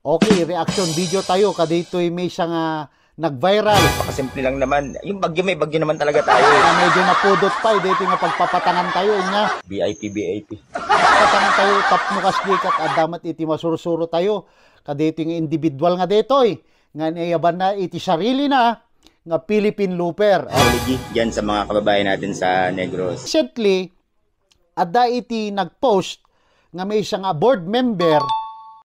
Okay, reaction video tayo kadito'y may isang nag-viral. Simple lang naman. Yung bagyo, may bagyo naman talaga tayo. Medyo napudot pa, dito nga pagpapatangan tayo niya. BIP. Patangan tayo, tapmukas di kat adamat iti masursuro tayo. Kadito yung individual nga dito'y. Nga niyaban na iti sarili na nga Philippine Looper. Ligi dyan sa mga kababayan natin sa Negros. Recently, ada iti nag-post nga may isang board member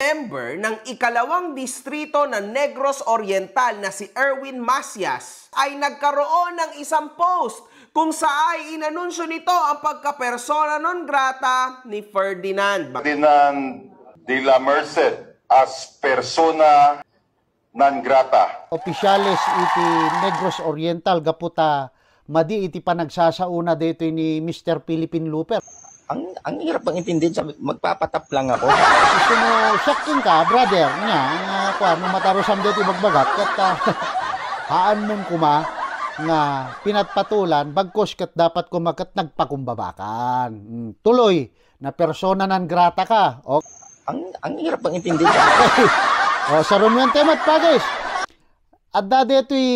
ng ikalawang distrito ng Negros Oriental na si Erwin Macias ay nagkaroon ng isang post kung saan inanunsyo nito ang pagka-persona non grata ni Ferdinand de la Merced as persona non grata. Opisyales iti Negros Oriental gaputa madi iti panagsasauna dito ni Mr. Philippine Looper. Ang hirap bang intindihin, sabi, magpapatap lang ako. Gusto mo, shocking ka, brother, nga, kung matarosam dito magbagat, kat haan mong kuma, nga pinatpatulan, bagkos kat dapat kumakat nagpakumbabakan. Tuloy, na persona non grata ka. O, ang hirap bang intindihin. o sa runyan temat pa, guys. At dito'y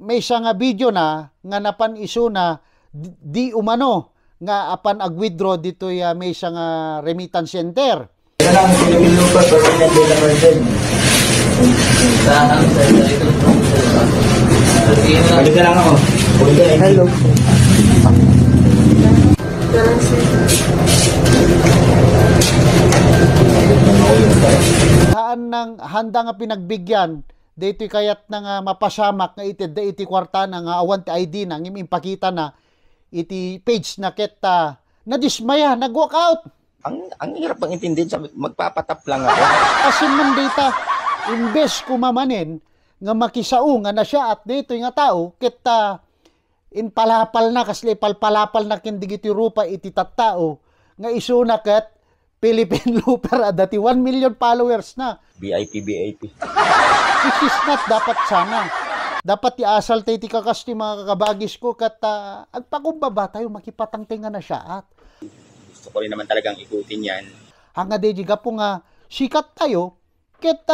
may isang video na, nga napan iso na, di umano, nga apan ag-withdraw dito may isang remittance center. Ito lang, Philippine Looper, Ferdinand de la Merced. Saan sa ito? Balik na lang ako. Hello. Handa nga pinagbigyan, dito kayat na mapasamak nga iti kwarta na nga awan ti ID na impakita na iti page na kita nadismaya, nag-walk out. Ang hirap bang intindihin, sabi, magpapatap lang ako. Kasi man data, imbes kumamanin, nga makisao nga na siya at dito nga tao, kita inpalapal na, kasli palpalapal na kindigiti rupa iti tattao, nga isuna kat Philippine Looper, dati 1 million followers na. BIP. Which is not dapat sana. Dapat iasal tayo ti kakasti mga kakabagis ko kat agpakumbaba tayo makipatangtingan na siya at gusto ko rin naman talagang ikutin yan. hanga deji ka po nga sikat tayo ket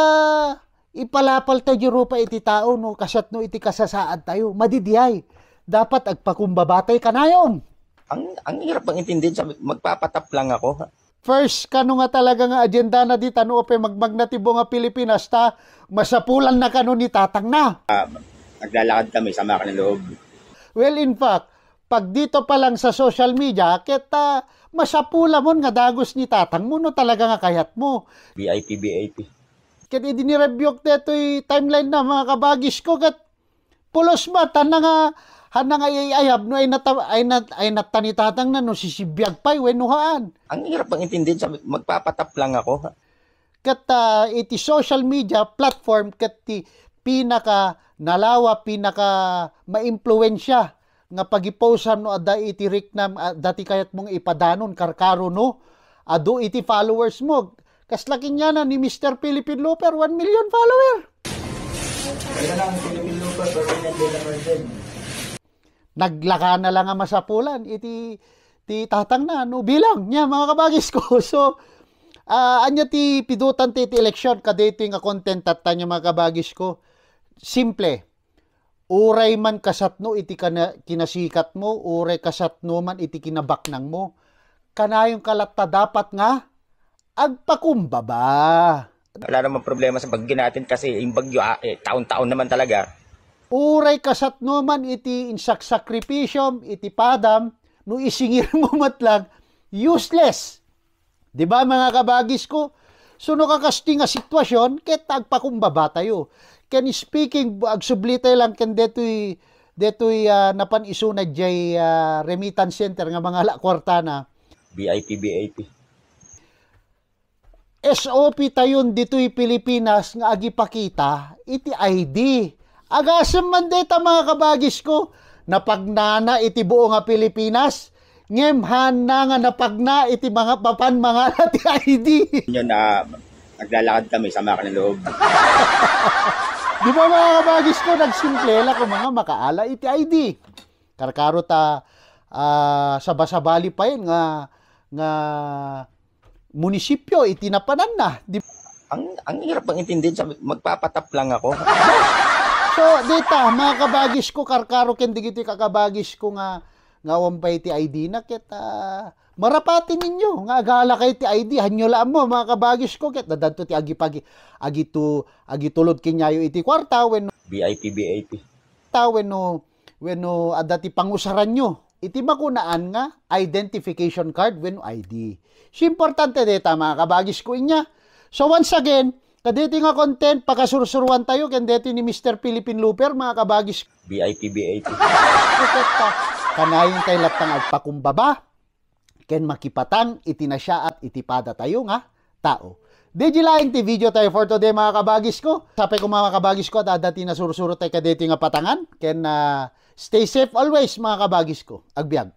ipalapal tayo rupa iti tao no kasat no iti kasasaad tayo madidiyay dapat agpakumbaba tayo kanayon. Ang hirap bang intindihin, sabi, magpapatap lang ako. First, kano nga talaga nga agenda na di tano ope magmagnatibo nga Pilipinas ta masapulan na kano ni tatang na. Naglalakad kami sa maka ng loob. Well, in fact, pag dito pa lang sa social media, kita masapula mo nga dagos ni tatang mo, no talaga nga kayat mo. BIP. Kaya idinirebyok dito'y timeline na mga kabagis ko, kat pulos ba, tanang nga, hanang ayayab, no ay natani tatang na, no sisibiyag pa'y, wenuhaan. Ang hirap bang intindihin, sabi, magpapatap lang ako. Kat iti social media platform, kat pinaka nalawa, pinaka maimpluwensya nga pagiposan no ada iti riknam dati kayat mong ipadanon karkaro no ado iti followers mo kaslaking niya na ni Mr. Philippine Looper 1 million follower. Ito lang, Philippine Looper, Ferdinand de la Merced. Naglaka na lang nga masapulan iti tatang na no bilang niya mga kabagis ko. So anya ti pidutan ti election kadito nga content at tanya mga kabagis ko. Simple. Uray man kasatno iti kinasikat mo, uray kasatno man iti kinabaknang mo. Kanayong kalatta dapat nga agpakumbaba. Wala namang problema sa bagyo natin kasi yung bagyo taon-taon naman talaga. Uray kasatno man iti insakripisyom, iti padam, no isingir mo matlag, useless. Diba mga kabagis ko? So no kakasti nga sitwasyon, ket agpakumbaba tayo. Can speaking, agsublitay lang kan detoy napan iso na jay remittance center nga mga lakwarta na. BIP. SOP tayon dito'y Pilipinas nga agipakita, iti ID. Agasam man deta mga kabagis ko, napagnana iti buo nga Pilipinas, ngemhan na nga napagna iti mga papan mga iti ID. Yun na naglalakad kami sa maka ng loob. Di ba mga kabagis ko, nagsimple ko mga makaala iti ID. Karkaro ta sabasabali pa yun nga munisipyo itinapanan na. Ang hirap pang intindihin, sabi, magpapatap lang ako. So, dita, mga kabagis ko, karkaro kendigiti kakabagis ko nga wampay ti ID na ket marapati ninyo nga agala kay ti ID hanyo laan mo mga kabagis ko ket dadto ti agitulod kinyayo iti kwarta when VIP. when adati pangusaran nyo iti makunaan nga identification card when ID. So importante deta mga kabagis ko inya. So once again, kaditi nga content pakasursuruan tayo ken deti ni Mr. Philippine Looper mga kabagis VIP. kanayon tayo laptang agpakumbaba ken makipatang itinasya at itipada tayo nga tao. Deji laing ti video tayo for today mga kabagis ko. Sapay ko mga kabagis ko at adati na sursuro tayo kadeti nga patangan ken stay safe always mga kabagis ko. Agbyag.